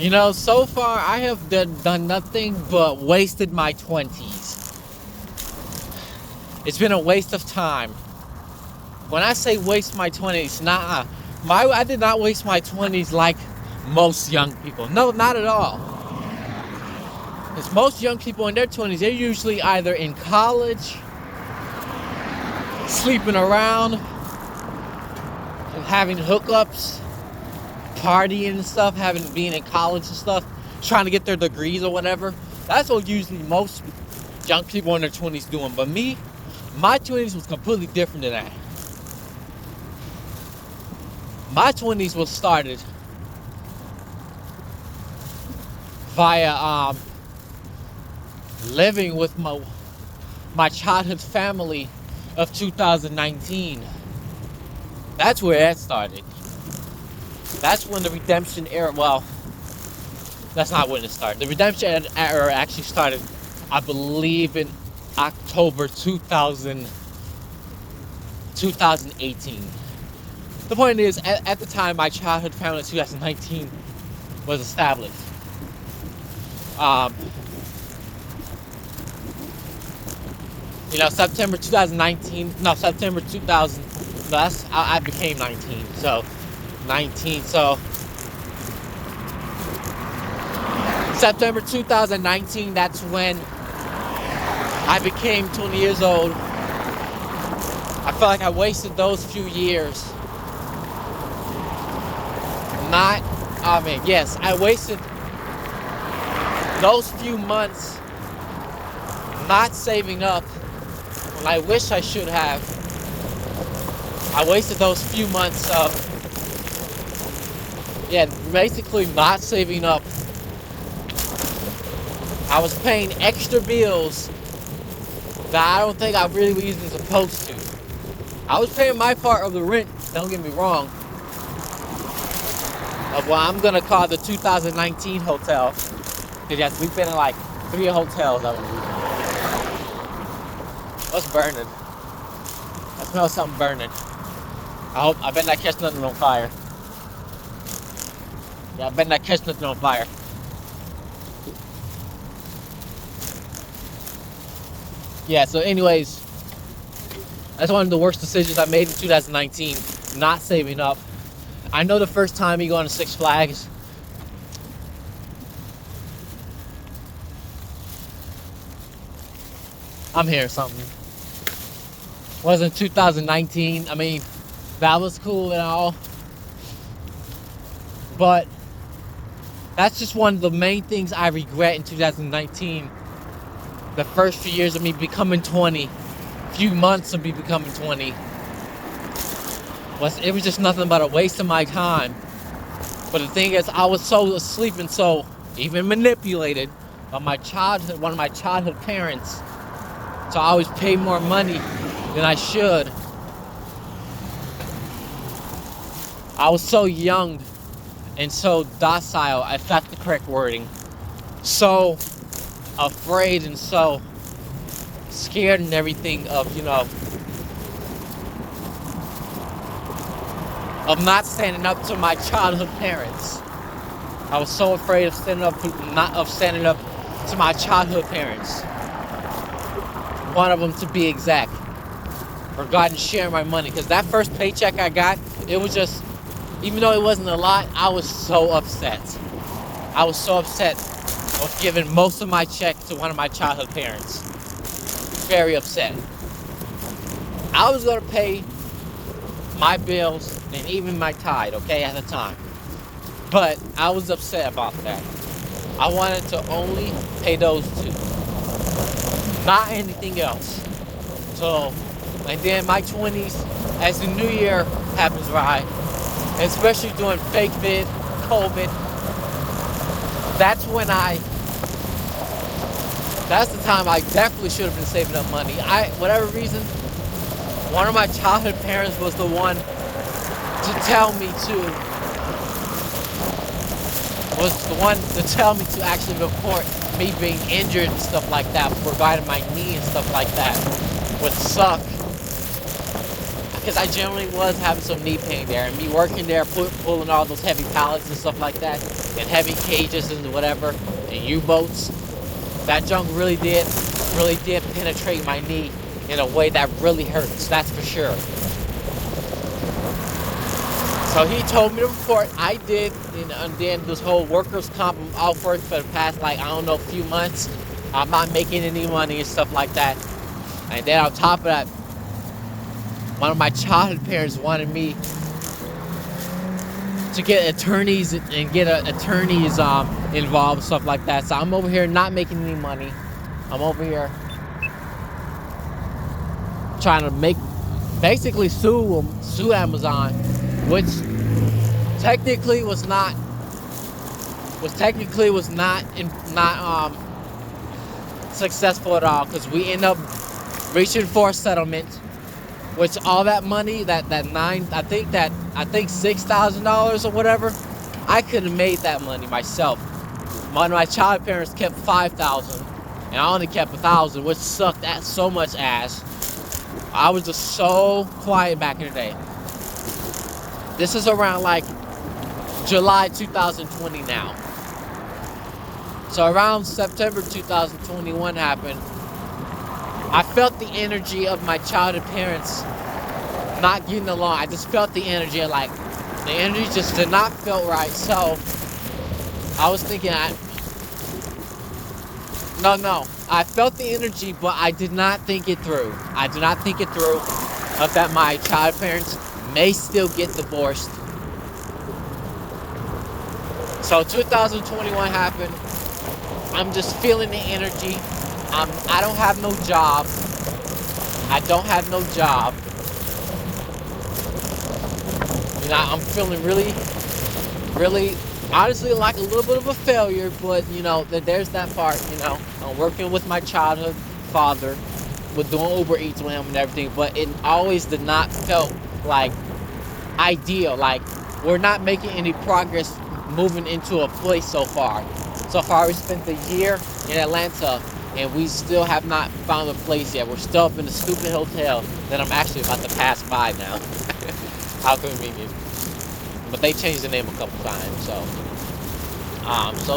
So far I have done nothing but wasted my 20s. It's been a waste of time. When I say waste my 20s, I did not waste my 20s like most young people. No, not at all. Because most young people in their 20s, they're usually either in college, sleeping around, having hookups, partying and stuff, being in college and stuff, trying to get their degrees or whatever. That's what usually most young people in their 20s doing. But me, my 20s was completely different than that. My 20s was started via living with my childhood family of 2019. That's where that started. That's when the redemption era, well, that's not when it started. The redemption era actually started, I believe, in October 2018. The point is, at the time, my childhood family in 2019 was established. September 2019, no, September 2000, I became 19, so September 2019, that's when I became 20 years old. I felt like I wasted those few years. Yes, I wasted those few months not saving up when I wish I should have. I wasted those few months of, basically not saving up. I was paying extra bills that I don't think I really was even supposed to. I was paying my part of the rent, don't get me wrong, of what I'm gonna call the 2019 hotel. Because yes, we've been in like 3 hotels over the weekend. What's burning? I smell something burning. I better not catch nothing on fire. Yeah, I better not catch nothing on fire. Yeah, so anyways, that's one of the worst decisions I made in 2019, not saving up. I know the first time you go on Six Flags, I'm hearing something. Wasn't 2019. I mean, that was cool and all. But that's just one of the main things I regret in 2019. The first few years of me becoming 20, few months of me becoming 20, it was just nothing but a waste of my time. But the thing is, I was so asleep and so even manipulated by one of my childhood parents. So I always pay more money than I should. I was so young and so docile, if that's the correct wording. So afraid and so scared and everything of not standing up to my childhood parents. I was so afraid of standing up to my childhood parents. One of them to be exact. Regarding sharing my money. Because that first paycheck I got, it was just, even though it wasn't a lot, I was so upset. I was so upset of giving most of my check to one of my childhood parents. Very upset. I was going to pay my bills and even my tithe, okay, at the time. But I was upset about that. I wanted to only pay those 2. Not anything else. So, and then my 20s, as the new year happens by, especially during fake vid, COVID, that's the time I definitely should have been saving up money. Whatever reason, one of my childhood parents was the one to tell me to actually report me being injured and stuff like that, regarding my knee and stuff like that, would suck. Because I generally was having some knee pain there, and me working there, pulling all those heavy pallets and stuff like that, and heavy cages and whatever, and U-boats. That junk really did penetrate my knee in a way that really hurts, that's for sure. So he told me to report. I did, and then this whole workers' comp, I'm off work for the past, like, I don't know, few months. I'm not making any money and stuff like that. And then on top of that, one of my childhood parents wanted me to get attorneys and get attorneys involved and stuff like that. So I'm over here not making any money. I'm over here trying to basically sue Amazon, which technically was not successful at all, because we end up reaching for a settlement, which all that money, I think $6,000 or whatever, I could have made that money myself. One of my child parents kept $5,000, and I only kept $1,000, which sucked so much ass. I was just so quiet back in the day. This is around like July 2020 now. So around September 2021 happened. I felt the energy of my childhood parents not getting along. I just felt the energy, like, the energy just did not feel right. So I was thinking, I felt the energy, but I did not think it through. I did not think it through of that my child parents may still get divorced. So 2021 happened. I'm just feeling the energy. I don't have no job. I'm feeling really, really, honestly, like a little bit of a failure, but, there's that part, I'm working with my childhood father, with doing Uber Eats with him and everything, but it always did not felt like ideal. Like, we're not making any progress moving into a place so far. So far, we spent the year in Atlanta, and we still have not found a place yet. We're still up in the stupid hotel that I'm actually about to pass by now. How convenient. But they changed the name a couple times, so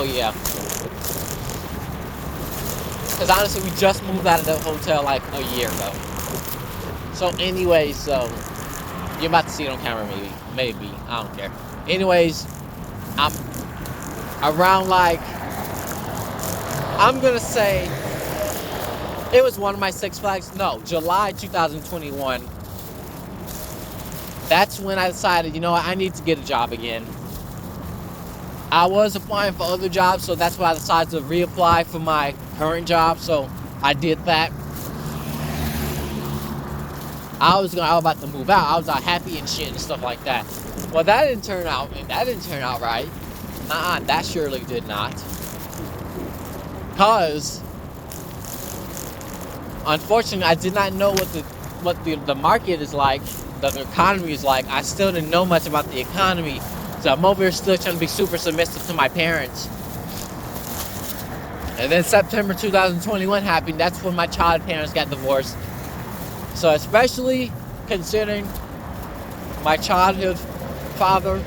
yeah. Because honestly, we just moved out of the hotel like a year ago. So anyways, you're about to see it on camera, maybe, I don't care. Anyways, I'm around, like, I'm gonna say it was one of my Six Flags. No, July 2021. That's when I decided, I need to get a job again. I was applying for other jobs, so that's why I decided to reapply for my current job. So I did that. I was about to move out. I was all happy and shit and stuff like that. Well, that didn't turn out right. That surely did not. Because, unfortunately, I did not know what the market is like, the economy is like. I still didn't know much about the economy. So I'm over here still trying to be super submissive to my parents. And then September 2021 happened. That's when my child parents got divorced. So especially considering my childhood father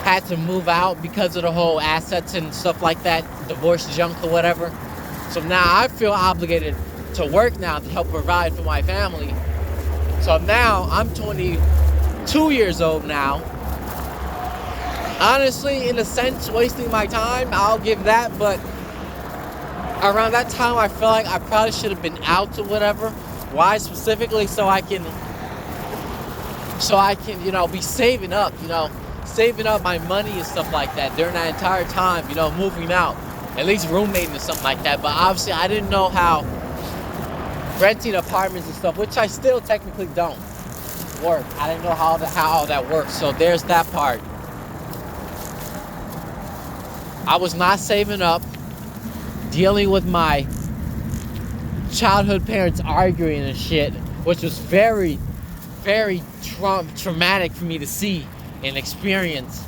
had to move out because of the whole assets and stuff like that, divorce junk or whatever. So now I feel obligated to work now to help provide for my family. So now I'm 22 years old now. Honestly, in a sense, wasting my time, I'll give that, but around that time I feel like I probably should have been out or whatever. Why specifically? So I can be saving up my money and stuff like that during that entire time, moving out, at least roommating or something like that. But obviously I didn't know how renting apartments and stuff, which I still technically don't, work. I didn't know how all that works. So there's that part. I was not saving up, dealing with my childhood parents arguing and shit, which was very, very traumatic for me to see and experience,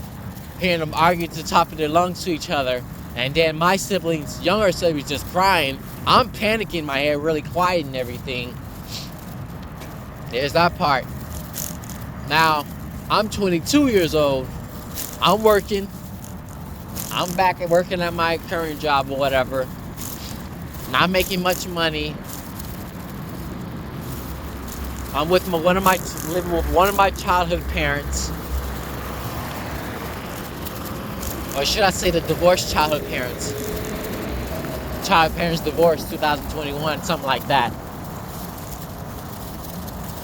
hearing them argue to the top of their lungs to each other, and then my younger siblings just crying. I'm panicking in my head, really quiet and everything. There's that part. Now, I'm 22 years old. I'm working. I'm back at working at my current job or whatever. Not making much money. I'm with living with one of my childhood parents. Or should I say the divorced childhood parents? Child parents divorced 2021, something like that.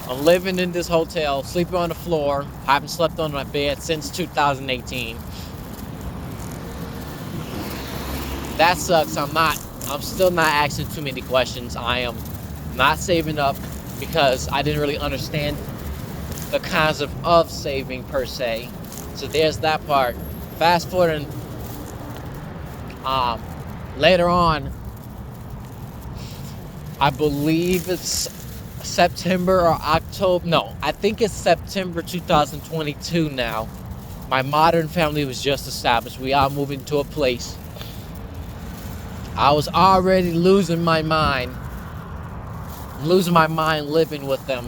I'm living in this hotel, sleeping on the floor. Haven't slept on my bed since 2018. That sucks. I'm still not asking too many questions. I am not saving up because I didn't really understand the concept of saving per se. So there's that part. Fast forwarding, later on, I believe it's September or October. No, I think it's September 2022 now. My modern family was just established. We are moving to a place. I was already losing my mind living with them.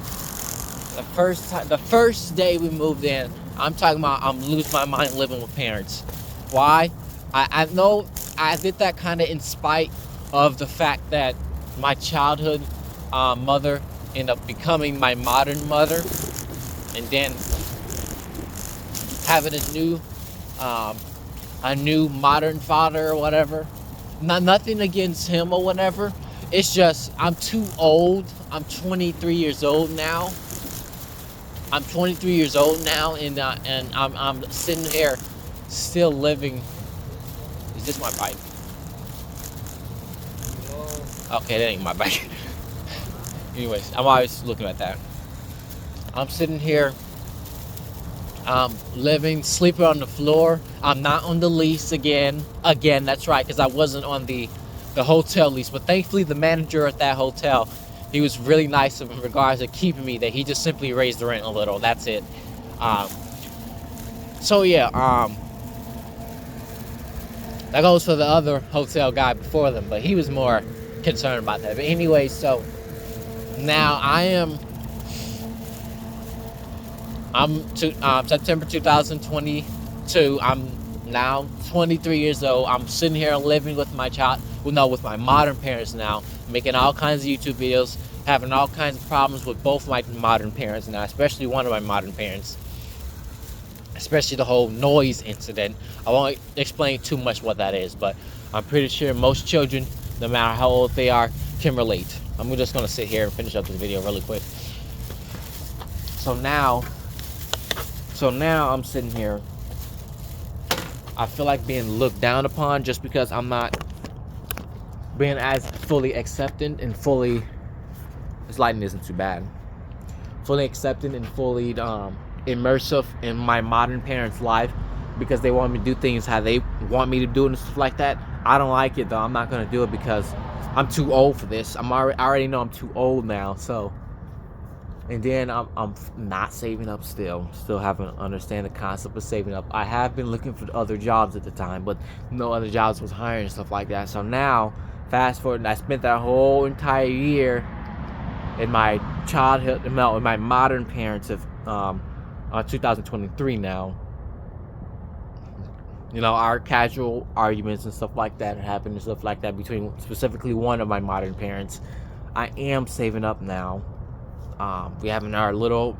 The first day we moved in, I'm talking about I'm losing my mind living with parents. Why? I know I did that kind of in spite of the fact that my childhood mother ended up becoming my modern mother, and then having a new modern father or whatever. Nothing against him or whatever. It's just I'm too old. I'm 23 years old now. And I'm sitting here still living. Is this my bike? Okay, that ain't my bike. Anyways, I'm always looking at that. I'm sitting here, sleeping on the floor. I'm not on the lease again. That's right, because I wasn't on the hotel lease. But thankfully, the manager at that hotel, he was really nice in regards to keeping me there. He just simply raised the rent a little. That's it. That goes for the other hotel guy before them, but he was more concerned about that. But anyway, so now September 2022. I'm now 23 years old. I'm sitting here living with with my modern parents now, making all kinds of YouTube videos, having all kinds of problems with both my modern parents now, especially one of my modern parents, especially the whole noise incident. I won't explain too much what that is, but I'm pretty sure most children, no matter how old they are, can relate. I'm just going to sit here and finish up this video really quick. So now I'm sitting here. I feel like being looked down upon just because I'm not being as fully accepted and fully, this lighting isn't too bad, fully accepted and fully immersive in my modern parents' life, because they want me to do things how they want me to do it and stuff like that. I don't like it though. I'm not going to do it because I'm too old for this. I already know I'm too old now. So, and then I'm not saving up still haven't understand the concept of saving up. I have been looking for other jobs at the time, but no other jobs was hiring and stuff like that. So now, fast forward, I spent that whole entire year in my childhood, no, in my modern parents of 2023 now. You know, our casual arguments and stuff like that happen and stuff like that between specifically one of my modern parents. I am saving up now. We having our little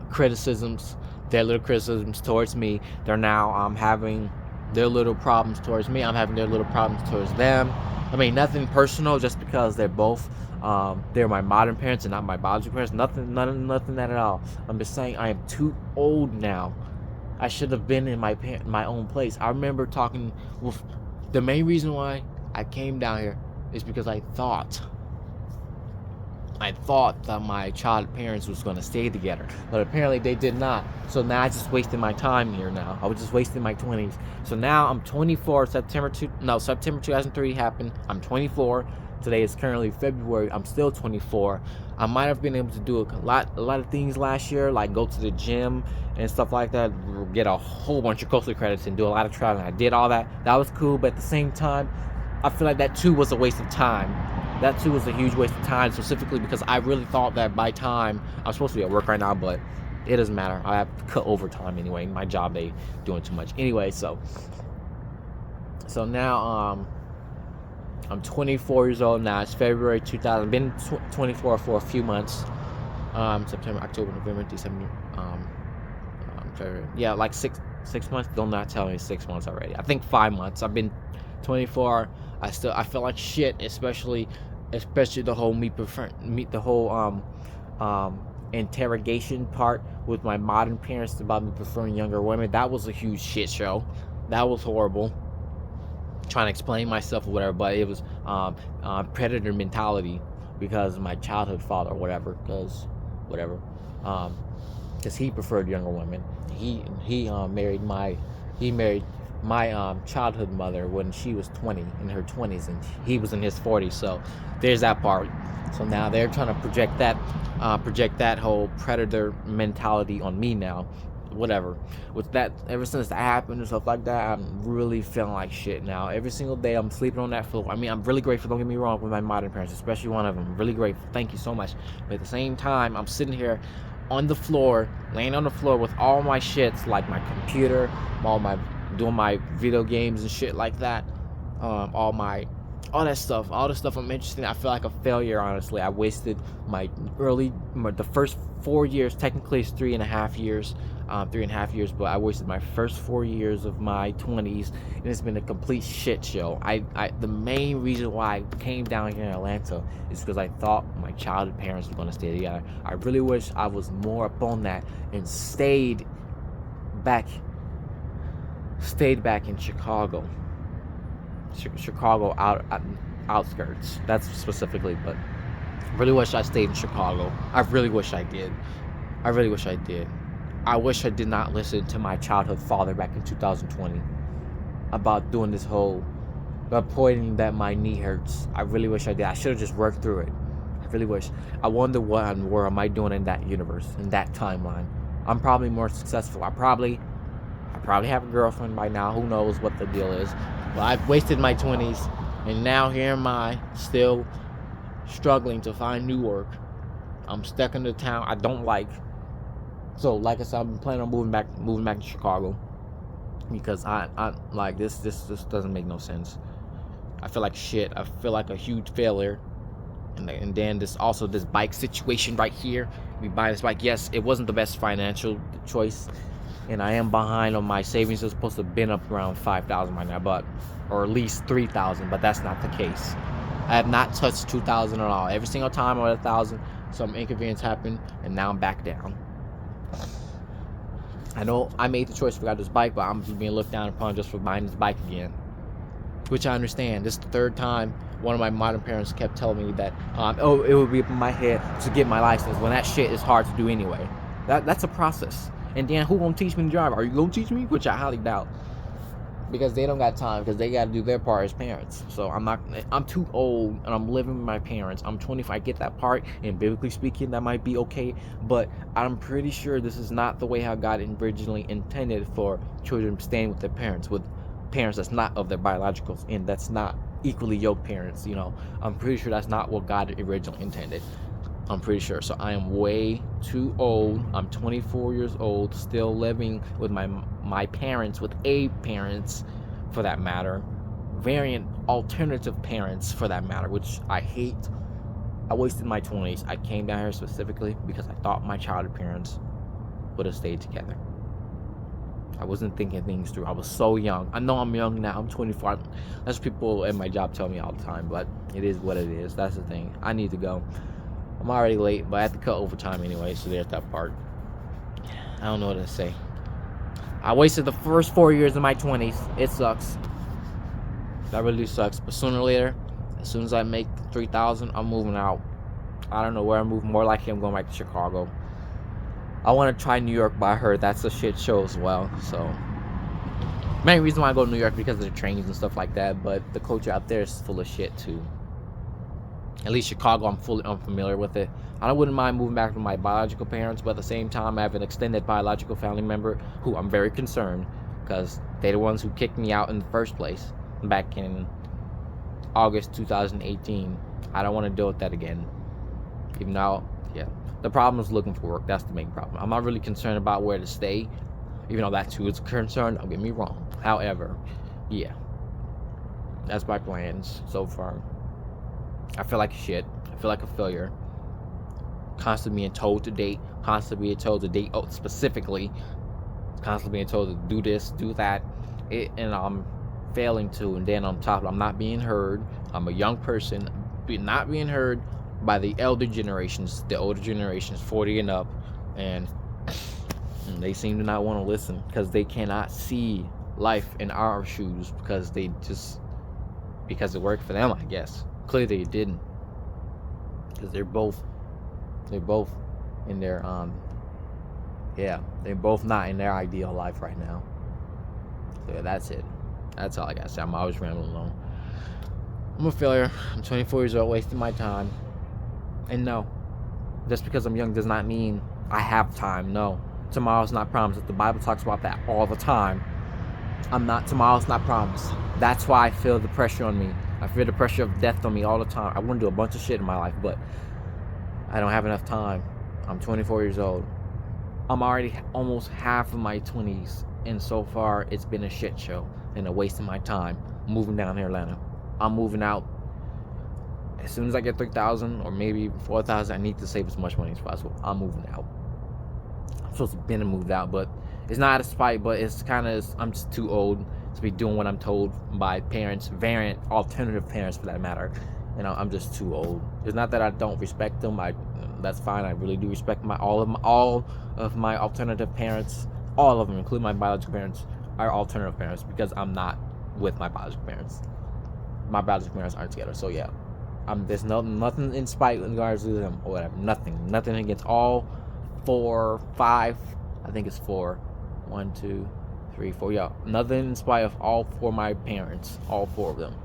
criticisms, their little criticisms towards me. They're now having their little problems towards me. I'm having their little problems towards them. I mean, nothing personal, just because they're both they're my modern parents and not my biological parents. Nothing that at all. I'm just saying I am too old now. I should have been in my own place. I remember talking with the main reason why I came down here is because I thought that my child parents was going to stay together, but apparently they did not. So now I just wasted my time here. Now I was just wasting my 20s. So now I'm 24. September 2003 happened. I'm 24. Today is currently February. I'm still 24. I might have been able to do a lot of things last year, like go to the gym and stuff like that, get a whole bunch of coastal credits and do a lot of traveling. I did all that. That was cool, but at the same time, I feel like that too was a waste of time. That too was a huge waste of time, specifically because I really thought that by time, I'm supposed to be at work right now, but it doesn't matter. I have to cut overtime anyway. My job, they doing too much anyway. So So now I'm 24 years old now. It's February 2000. Been 24 for a few months. September, October, November, December. February. Yeah, like six months. Don't not tell me 6 months already. I think 5 months. I've been 24. I feel like shit, especially the whole interrogation part with my modern parents about me preferring younger women. That was a huge shit show. That was horrible. Trying to explain myself or whatever, but it was predator mentality because of my childhood father or whatever. Because he preferred younger women. He married my childhood mother when she was 20, in her 20s, and he was in his 40s. So there's that part. So now they're trying to project that whole predator mentality on me now. Whatever. With that, ever since that happened and stuff like that, I'm really feeling like shit now. Every single day I'm sleeping on that floor. I mean, I'm really grateful, don't get me wrong, with my modern parents, especially one of them. I'm really grateful. Thank you so much. But at the same time, I'm sitting here on the floor, laying on the floor with all my shits, like my computer, doing my video games and shit like that. All the stuff I'm interested in. I feel like a failure, honestly. I wasted the first 4 years. Technically it's 3.5 years, but I wasted my first 4 years of my 20s, and it's been a complete shit show. The main reason why I came down here in Atlanta is because I thought my childhood parents were going to stay together. I really wish I was more up on that and stayed back in Chicago outskirts. That's specifically, but really wish I stayed in Chicago. I really wish I did. I wish I did not listen to my childhood father back in 2020 about doing this whole pointing that my knee hurts. I really wish I did. I should have just worked through it. I really wish. I wonder what in the world am I doing in that universe, in that timeline. I'm probably more successful. I probably have a girlfriend by now. Who knows what the deal is? But I've wasted my 20s, and now here am I, still struggling to find new work. I'm stuck in the town I don't like. So, like I said, I'm planning on moving back to Chicago because I like this doesn't make no sense. I feel like shit. I feel like a huge failure. And then this bike situation right here. We buy this bike. Yes, it wasn't the best financial choice, and I am behind on my savings. It's supposed to have been up around $5,000 by now, or at least $3,000, but that's not the case. I have not touched $2,000 at all. Every single time I'm at $1,000, some inconvenience happened, and now I'm back down. I know I made the choice to grab this bike, but I'm being looked down upon just for buying this bike again, which I understand. This is the third time one of my modern parents kept telling me that it would be up in my head to get my license when that shit is hard to do anyway. That's a process. And then who gonna teach me to drive? Are you gonna teach me? Which I highly doubt, because they don't got time, because they got to do their part as parents. So I'm too old, and I'm living with my parents. I'm 25. I get that part, and biblically speaking, that might be okay, but I'm pretty sure this is not the way how God originally intended for children staying with their parents, with parents that's not of their biologicals, and that's not equally yoked parents. I'm pretty sure that's not what God originally intended. I'm pretty sure. So I am way too old. I'm 24 years old, still living with my parents, with parents for that matter, variant alternative parents for that matter, which I hate. I wasted my 20s. I came down here specifically because I thought my childhood parents would have stayed together. I wasn't thinking things through. I was so young. I know I'm young now. I'm 24. That's what people at my job tell me all the time, but it is what it is. That's the thing. I need to go. I'm already late, but I have to cut overtime anyway, so there's that part. I don't know what to say. I wasted the first 4 years of my 20s. It sucks. That really sucks. But sooner or later, as soon as I make $3,000, I'm moving out. I don't know where I'm moving. More likely I'm going back to Chicago. I want to try New York, but I heard that's a shit show as well. So, main reason why I go to New York because of the trains and stuff like that. But the culture out there is full of shit too. At least Chicago, I'm fully unfamiliar with it. I wouldn't mind moving back to my biological parents, but at the same time, I have an extended biological family member who I'm very concerned, because they're the ones who kicked me out in the first place back in August 2018. I don't want to deal with that again. Even though, yeah, the problem is looking for work. That's the main problem. I'm not really concerned about where to stay, even though that too is a concern. Don't get me wrong. However, yeah. That's my plans so far. I feel like shit. I feel like a failure. Constantly being told to date. Constantly being told to date specifically. Constantly being told to do this, do that. And I'm failing to. And then on top, I'm not being heard. I'm a young person. Not being heard by the elder generations. The older generations, 40 and up. And they seem to not want to listen. Because they cannot see life in our shoes. Because it worked for them, I guess. Clearly it didn't. Because they're both in their they're both not in their ideal life right now. So yeah, that's it. That's all I gotta say. I'm always rambling along. I'm a failure. I'm 24 years old, wasting my time. And no, just because I'm young does not mean I have time. No, tomorrow's not promised. The Bible talks about that all the time. Tomorrow's not promised. That's why I feel the pressure on me. I feel the pressure of death on me all the time. I want to do a bunch of shit in my life, but I don't have enough time. I'm 24 years old. I'm already almost half of my 20s, and so far it's been a shit show and a waste of my time moving down here, Atlanta. I'm moving out as soon as I get 3,000 or maybe 4,000. I need to save as much money as possible. I'm moving out. I'm supposed to have been moved out, but it's not a spite, but it's kind of, I'm just too old to be doing what I'm told by parents, alternative parents for that matter. You know, I'm just too old. It's not that I don't respect them. That's fine. I really do respect all of my alternative parents. All of them, including my biological parents, are alternative parents because I'm not with my biological parents. My biological parents aren't together. So yeah, there's nothing in spite in regards to them or whatever. Nothing against all 5. I think it's 4. 1, 2, 3, 4. Yeah, nothing in spite of all 4 of my parents. All 4 of them.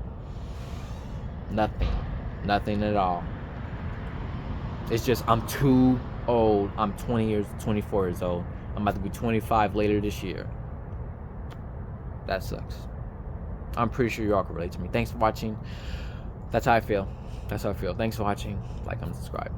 Nothing at all. It's just I'm too old. I'm 24 years old. I'm about to be 25 later this year. That sucks. I'm pretty sure you all can relate to me. Thanks for watching. That's how I feel. Thanks for watching. Like, comment, subscribe.